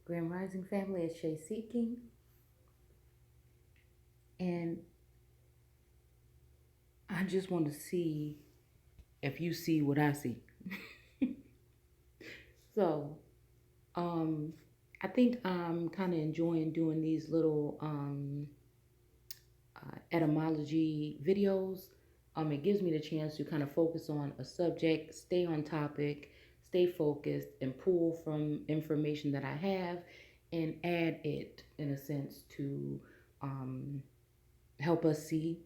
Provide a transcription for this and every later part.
Grand Rising family, it's Shay Seeking, and I just want to see if you see what I see. So, um, I think I'm kind of enjoying doing these little etymology videos. It gives me the chance to kind of focus on a subject, stay on topic, stay focused, and pull from information that I have and add it in a sense to um, help us see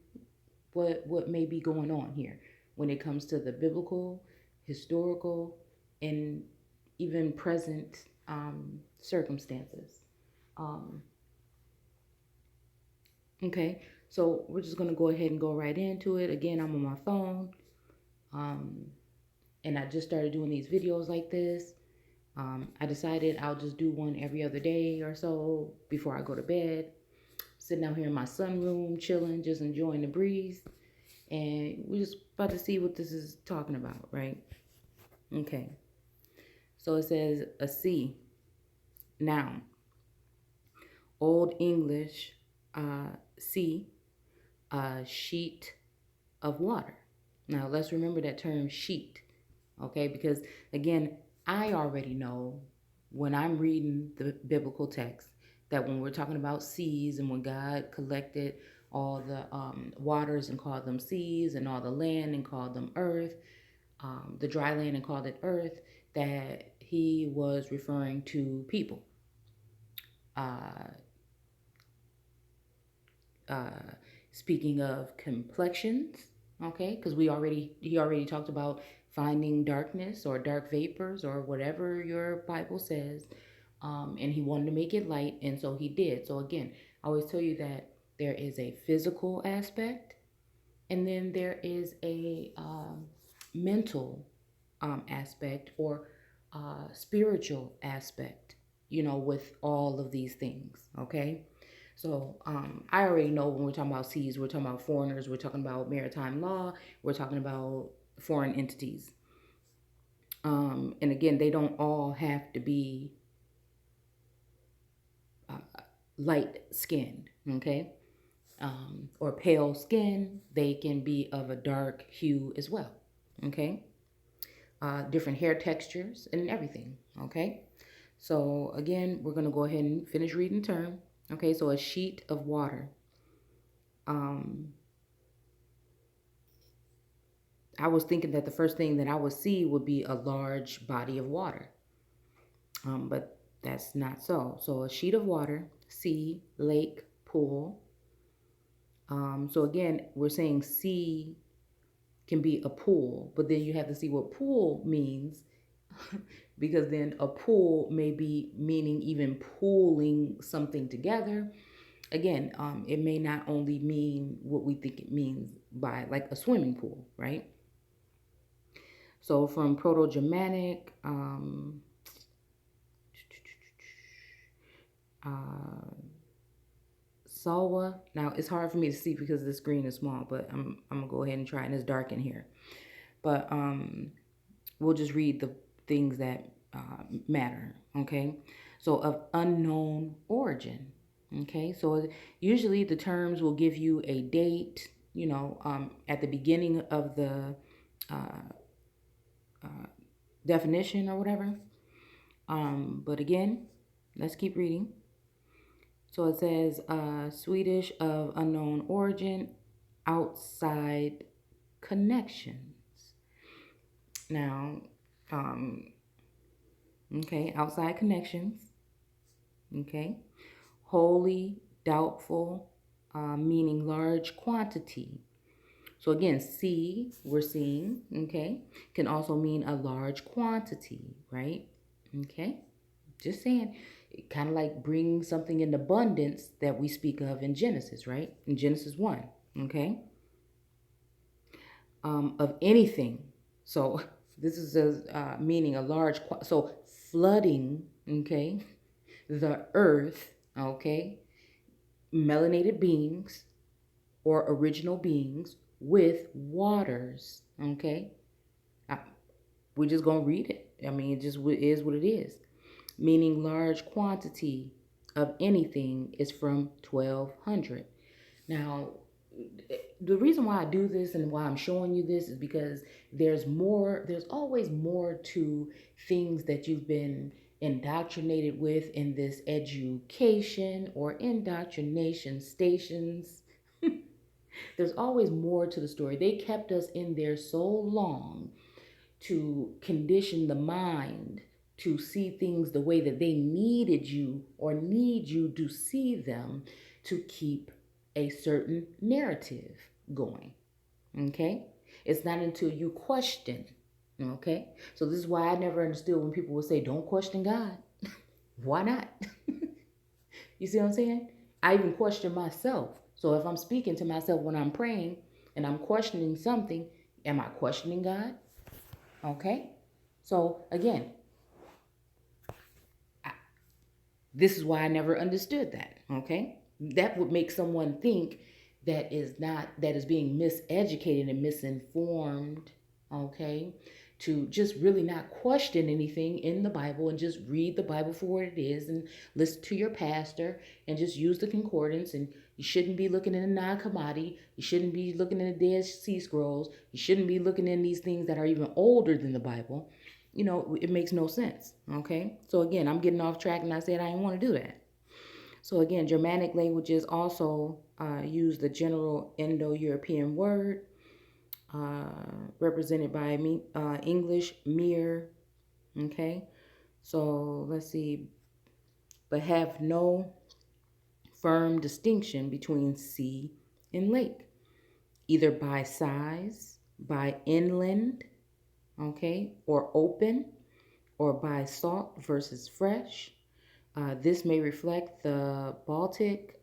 what may be going on here when it comes to the biblical, historical, and even present circumstances. Um, okay, so we're just gonna go ahead and go right into it. Again, I'm on my phone, um, and I just started doing these videos like this. I decided I'll just do one every other day or so before I go to bed. Sitting out here in my sunroom, chilling, just enjoying the breeze. And we're just about to see what this is talking about, right? Okay. So it says a sea, noun. Old English, sea, a sheet of water. Now let's remember that term sheet, okay? Because again, I already know when I'm reading the biblical text that when we're talking about seas and when God collected all the waters and called them seas and all the land and called them earth, the dry land and called it earth, that he was referring to people. Uh, uh, Speaking of complexions, okay, because he already talked about finding darkness or dark vapors or whatever your Bible says, and he wanted to make it light, and so he did. So again, I always tell you that there is a physical aspect, and then there is a mental aspect or spiritual aspect, with all of these things, okay? So I already know when we're talking about seas, we're talking about foreigners, we're talking about maritime law, we're talking about foreign entities. And again, they don't all have to be light skinned, okay? Or pale skin. They can be of a dark hue as well, okay? Different hair textures and everything, okay? So again, we're gonna go ahead and finish reading the term. Okay, so a sheet of water. Um, I was thinking that the first thing that I would see would be a large body of water, but that's not so. So a sheet of water, sea, lake, pool. So again, we're saying sea can be a pool, but then you have to see what pool means because then a pool may be meaning even pooling something together. Again, it may not only mean what we think it means by like a swimming pool, right? So from Proto-Germanic, uh, Salwa. Now it's hard for me to see because the screen is small, but I'm gonna go ahead and try, and it's dark in here. But we'll just read the things that matter. Okay, so of unknown origin. Okay, so usually the terms will give you a date. At the beginning of the uh, uh, definition or whatever. But again, let's keep reading. So it says Swedish of unknown origin, outside connections. Now, um, okay, outside connections. Okay, wholly doubtful, meaning large quantity. So again, see, we're seeing, okay, can also mean a large quantity, right? Okay, just saying, kind of like bring something in abundance that we speak of in Genesis, right? In Genesis 1, okay? Of anything. So this is a meaning a large, so flooding, okay, the earth, okay, melanated beings or original beings with waters, okay? I, we're just gonna read it. I mean, it just is what it is. meaning large quantity of anything, is from 1200. Now, the reason why I do this and why I'm showing you this is because there's always more to things that you've been indoctrinated with in this education or indoctrination stations. There's always more to the story. They kept us in there so long to condition the mind to see things the way that they needed you or need you to see them to keep a certain narrative going. Okay? It's not until you question. Okay? So this is why I never understood when people would say, don't question God. Why not? You see what I'm saying? I even question myself. So if I'm speaking to myself when I'm praying and I'm questioning something, am I questioning God? Okay? So again, this is why I never understood that. Okay? That would make someone think that is being miseducated and misinformed. Okay? To just really not question anything in the Bible and just read the Bible for what it is and listen to your pastor and just use the concordance. And you shouldn't be looking in the Nag Hammadi. You shouldn't be looking in the Dead Sea Scrolls. You shouldn't be looking in these things that are even older than the Bible. It makes no sense. Okay? So again, I'm getting off track and I said I didn't want to do that. So again, Germanic languages also use the general Indo-European word represented by English mere. Okay, so let's see, but have no firm distinction between sea and lake, either by size, by inland, okay, or open, or by salt versus fresh. This may reflect the Baltic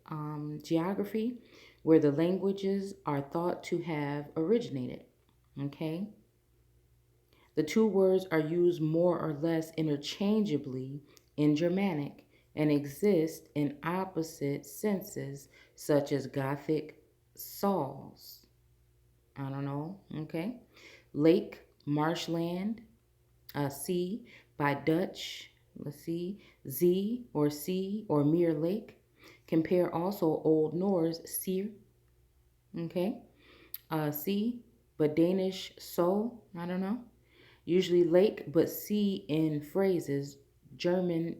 geography where the languages are thought to have originated. Okay? The two words are used more or less interchangeably in Germanic and exist in opposite senses, such as Gothic saws. I don't know, okay? Lake, marshland, sea by Dutch, let's see, Z or sea or mere lake. Compare also Old Norse seer, okay? Sea, but Danish so, I don't know. Usually lake, but sea in phrases. German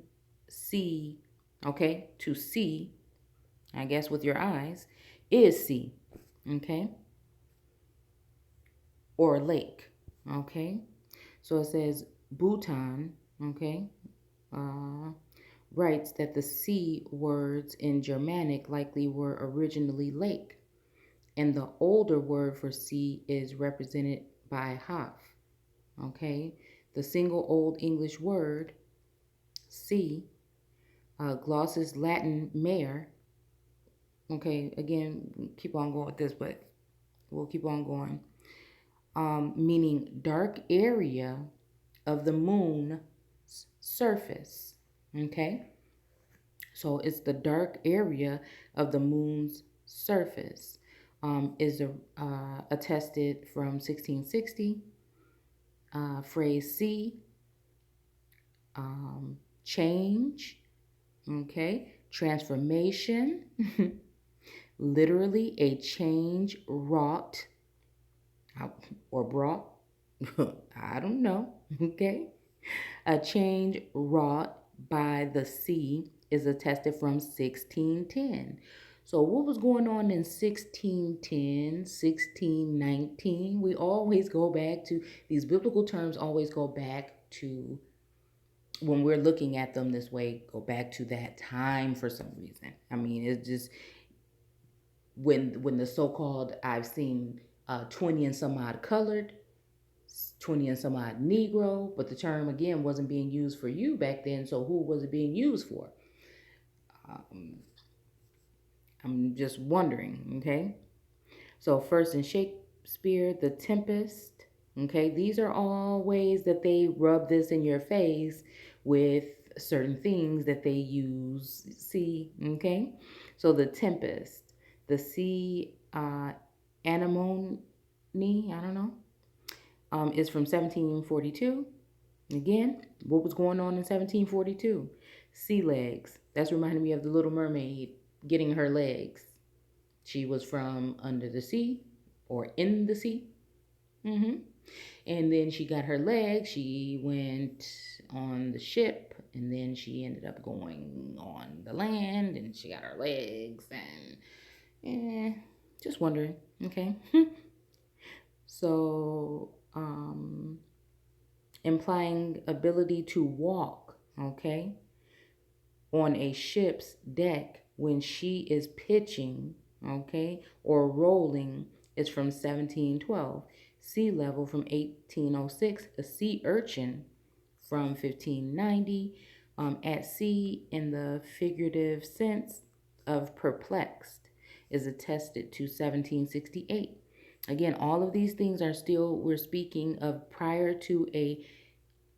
see, okay, to see, I guess with your eyes, is sea, okay, or lake, okay. So it says Bhutan, okay, uh, writes that the sea words in Germanic likely were originally lake, and the older word for sea is represented by Haf, okay. The single Old English word sea, glosses Latin mare. Okay, again, keep on going with this, but we'll keep on going. Meaning dark area of the moon's surface. Okay, so it's the dark area of the moon's surface. Is attested from 1660. Phrase C, change, okay, transformation, literally a change wrought or brought, I don't know, okay. A change wrought by the sea is attested from 1610. So what was going on in 1610, 1619? We always go back to, these biblical terms always go back to, when we're looking at them this way, go back to that time for some reason. I mean, it's just when the so-called, I've seen 20 and some odd colored, 20 and some odd Negro, but the term again wasn't being used for you back then. So who was it being used for? I'm just wondering. Okay. So first in Shakespeare, The Tempest. Okay, these are all ways that they rub this in your face with certain things that they use. See, okay. So The Tempest, the sea anemone, I don't know, is from 1742. Again, what was going on in 1742? Sea legs. That's reminding me of the Little Mermaid getting her legs. She was from under the sea or in the sea. Mm-hmm. And then she got her legs. She went on the ship, and then she ended up going on the land, and she got her legs. And just wondering. Okay. So, implying ability to walk. Okay, on a ship's deck when she is pitching, okay, or rolling is from 1712. Sea level from 1806. A sea urchin from 1590. At sea in the figurative sense of perplexed is attested to 1768. Again, all of these things are still, we're speaking of prior to a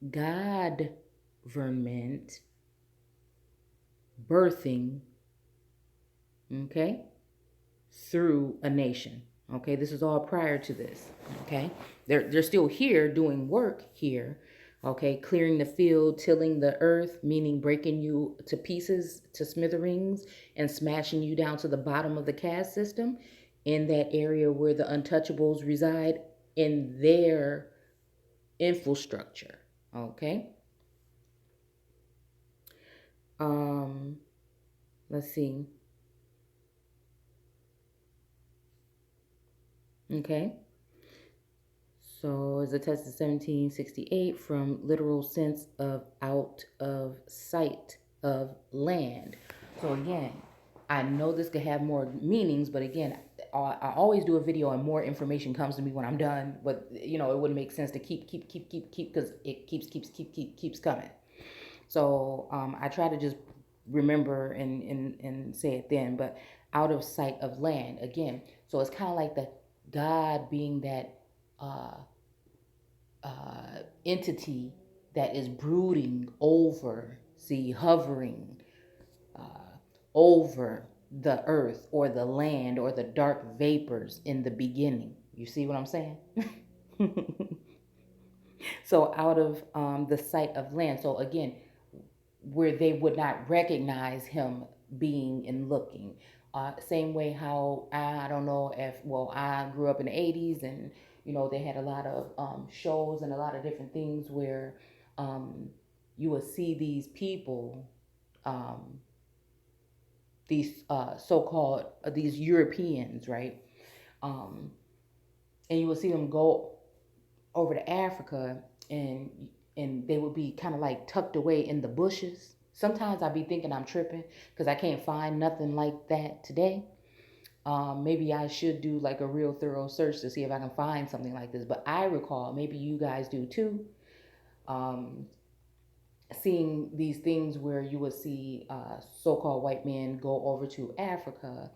government birthing, okay, through a nation. Okay, this is all prior to this. Okay, they're still here doing work here. Okay, clearing the field, tilling the earth, meaning breaking you to pieces, to smithereens, and smashing you down to the bottom of the caste system in that area where the untouchables reside in their infrastructure. Okay. Um, let's see. Okay. So, as a test of 1768 from literal sense of out of sight of land. So again, I know this could have more meanings, but again, I always do a video and more information comes to me when I'm done. But you know, it wouldn't make sense to keep because it keeps coming. So I try to just remember and say it then. But out of sight of land again. So it's kind of like the God being that uh, entity that is brooding over, see, hovering over the earth or the land or the dark vapors in the beginning. You see what I'm saying? So out of the sight of land. So again, where they would not recognize him being and looking. Same way how I don't know if, well, I grew up in the 80s and you know they had a lot of shows and a lot of different things where um, you would see these people, um, these so-called these Europeans, right? Um, and you would see them go over to Africa and they would be kind of like tucked away in the bushes. Sometimes I'd be thinking I'm tripping because I can't find nothing like that today. Maybe I should do like a real thorough search to see if I can find something like this. But I recall, maybe you guys do too, um, seeing these things where you would see so-called white men go over to Africa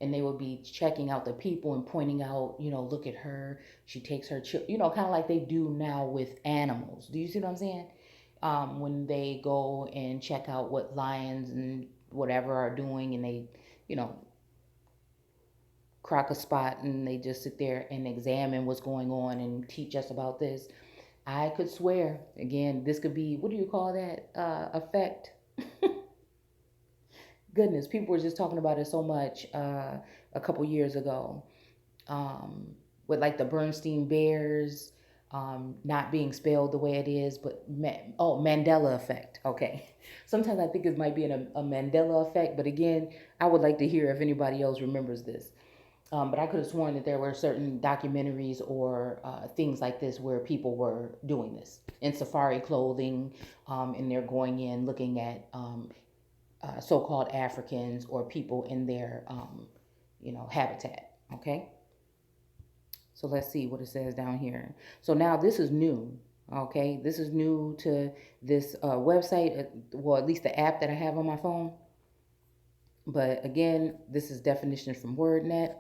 and they would be checking out the people and pointing out, you know, look at her, she takes her you know, kind of like they do now with animals. Do you see what I'm saying? When they go and check out what lions and whatever are doing and they, you know, crack a spot and they just sit there and examine what's going on and teach us about this. I could swear, again, this could be, what do you call that effect? Goodness, people were just talking about it so much a couple years ago, um, with like the Bernstein Bears not being spelled the way it is, but Mandela effect. Okay, sometimes I think it might be a Mandela effect, but again, I would like to hear if anybody else remembers this. But I could have sworn that there were certain documentaries or things like this where people were doing this in safari clothing, and they're going in looking at so-called Africans or people in their, you know, habitat. Okay. So let's see what it says down here. So now this is new. Okay, this is new to this website. Well, at least the app that I have on my phone. But again, this is definition from WordNet.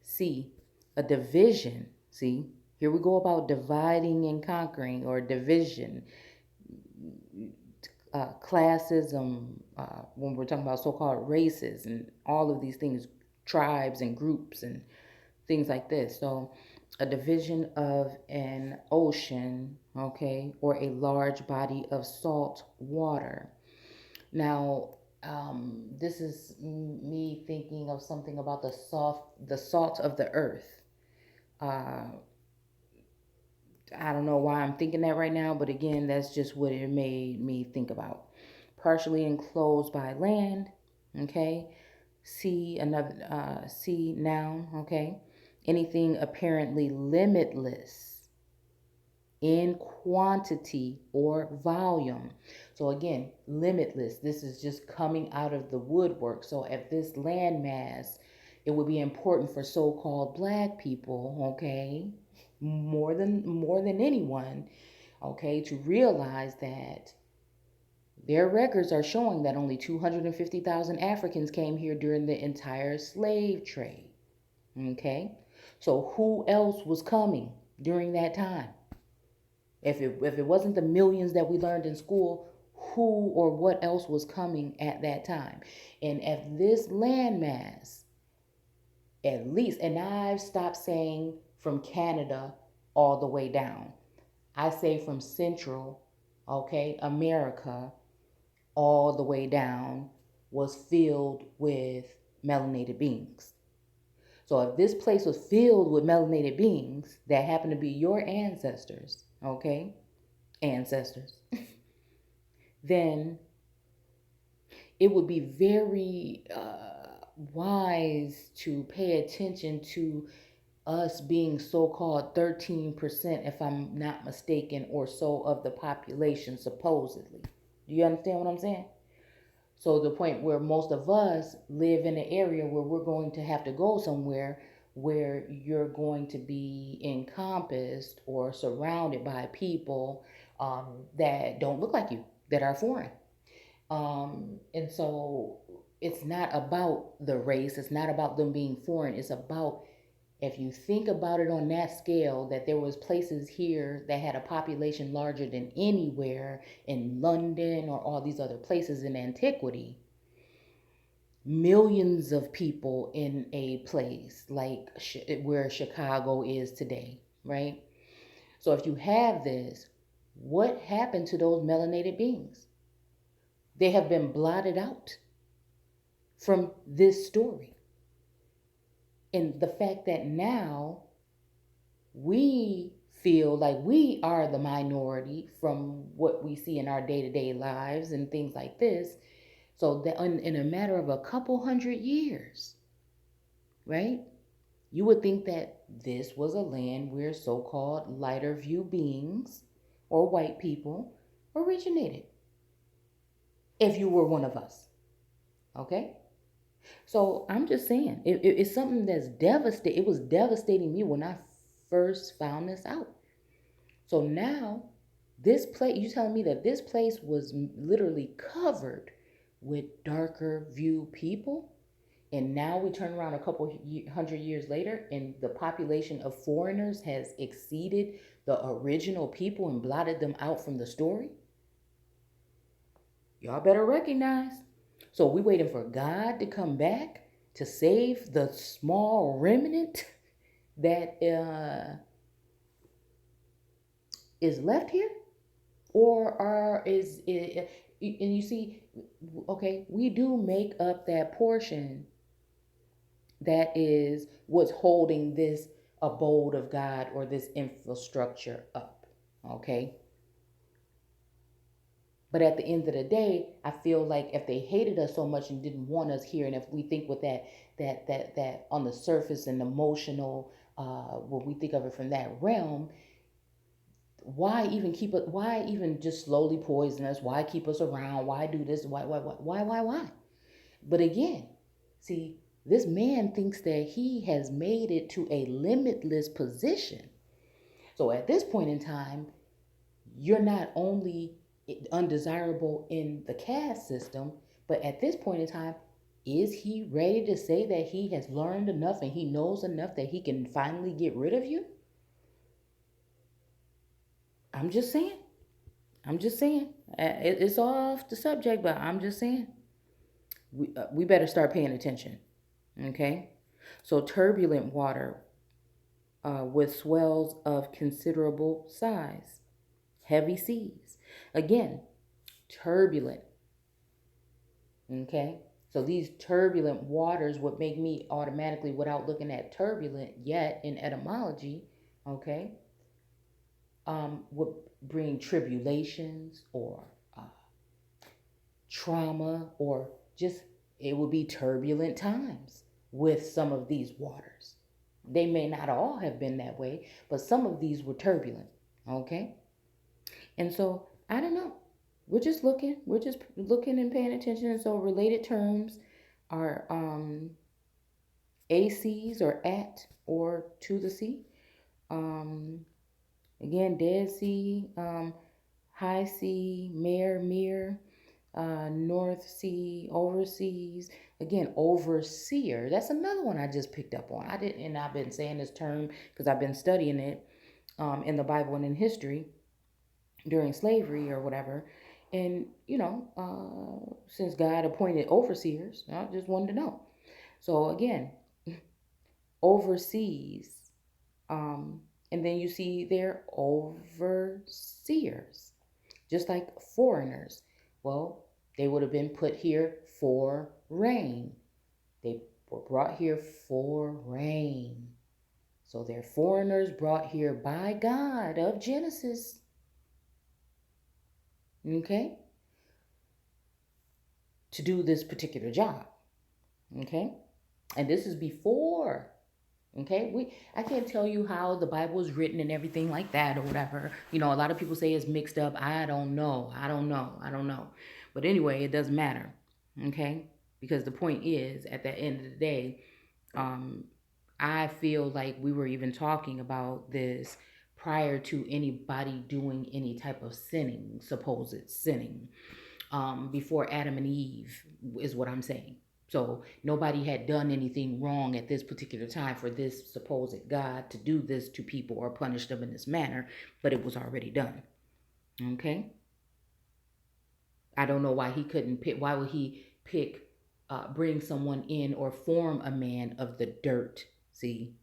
C, a division. See, here we go about dividing and conquering or division, classism, when we're talking about so-called races and all of these things, tribes and groups and things like this. So a division of an ocean, okay, or a large body of salt water. Now, this is me thinking of something about the salt of the earth. Uh, I don't know why I'm thinking that right now, but again, that's just what it made me think about. Partially enclosed by land, okay. Sea noun, okay. Anything apparently limitless in quantity or volume. So again, limitless. This is just coming out of the woodwork. So at this landmass, it would be important for so-called black people, okay, more than anyone, okay, to realize that their records are showing that only 250,000 Africans came here during the entire slave trade. Okay? So who else was coming during that time? If it wasn't the millions that we learned in school, who or what else was coming at that time? And at this landmass, at least, and I've stopped saying from Canada all the way down. I say from Central, okay, America all the way down was filled with melanated beings. So if this place was filled with melanated beings that happen to be your ancestors, okay, ancestors, then it would be very wise to pay attention to us being so-called 13%, if I'm not mistaken, or so of the population, supposedly. Do you understand what I'm saying? So the point where most of us live in an area where we're going to have to go somewhere where you're going to be encompassed or surrounded by people that don't look like you, that are foreign. And so it's not about the race, it's not about them being foreign, it's about, if you think about it on that scale, that there was places here that had a population larger than anywhere in London or all these other places in antiquity, millions of people in a place like where Chicago is today, right? So if you have this, what happened to those melanated beings? They have been blotted out from this story. And the fact that now we feel like we are the minority from what we see in our day-to-day lives and things like this. So that in a matter of a couple hundred years, right? You would think that this was a land where so-called lighter view beings or white people originated. If you were one of us, okay? So I'm just saying, it's something that's devastating. It was devastating me when I first found this out. So now, this place, you telling me that this place was literally covered with darker view people? And now we turn around a couple hundred years later and the population of foreigners has exceeded the original people and blotted them out from the story? Y'all better recognize. So we waiting for God to come back to save the small remnant that is left here? Or is it, and you see, okay, we do make up that portion that is what's holding this abode of God or this infrastructure up, okay? But at the end of the day, I feel like if they hated us so much and didn't want us here, and if we think with that on the surface and emotional, when we think of it from that realm, why even keep it? Why even just slowly poison us? Why keep us around? Why do this? Why? But again, see, this man thinks that he has made it to a limitless position. So at this point in time, you're not only undesirable in the caste system, but at this point in time, is he ready to say that he has learned enough and he knows enough that he can finally get rid of you? I'm just saying. I'm just saying. It's off the subject, but I'm just saying. We better start paying attention. Okay? So, turbulent water with swells of considerable size. heavy seas. Again, turbulent. Okay? So these turbulent waters would make me automatically, without looking at turbulent yet in etymology, okay, would bring tribulations or uh, trauma, or just it would be turbulent times with some of these waters. They may not all have been that way, but some of these were turbulent. Okay? And so I don't know. We're just looking and paying attention. And so related terms are ACs, or at or to the sea. Um, Again, Dead Sea, High Sea, Mare, Mere, North Sea, Overseas. Again, overseer. That's another one I just picked up on. I didn't, and I've been saying this term because I've been studying it in the Bible and in history during slavery or whatever. And, since God appointed overseers, I just wanted to know. So again, overseas. And then you see they're overseers, just like foreigners. Well, they would have been put here for rain. They were brought here for rain. So they're foreigners brought here by God of Genesis. Okay? To do this particular job. Okay? And this is before. Okay, I can't tell you how the Bible is written and everything like that or whatever. A lot of people say it's mixed up. I don't know. I don't know. But anyway, it doesn't matter. Okay? Because the point is, at the end of the day, um, I feel like we were even talking about this prior to anybody doing any type of sinning, supposed sinning, before Adam and Eve, is what I'm saying. So nobody had done anything wrong at this particular time for this supposed God to do this to people or punish them in this manner, but it was already done. Okay? I don't know why he couldn't pick, why would he pick, bring someone in or form a man of the dirt, see,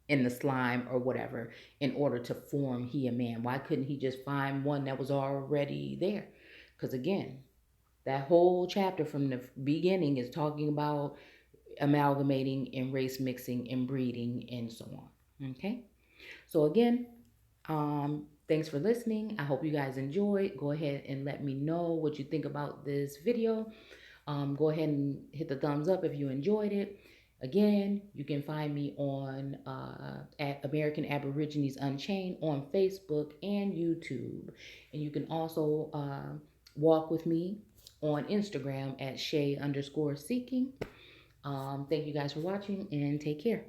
in the slime or whatever, in order to form he a man? Why couldn't he just find one that was already there? Because again, that whole chapter from the beginning is talking about amalgamating and race mixing and breeding and so on. Okay? So again, thanks for listening. I hope you guys enjoyed. Go ahead and let me know what you think about this video. Go ahead and hit the thumbs up if you enjoyed it. Again, you can find me on at American Aborigines Unchained on Facebook and YouTube. And you can also walk with me on Instagram at Shay_seeking. Thank you guys for watching, and take care.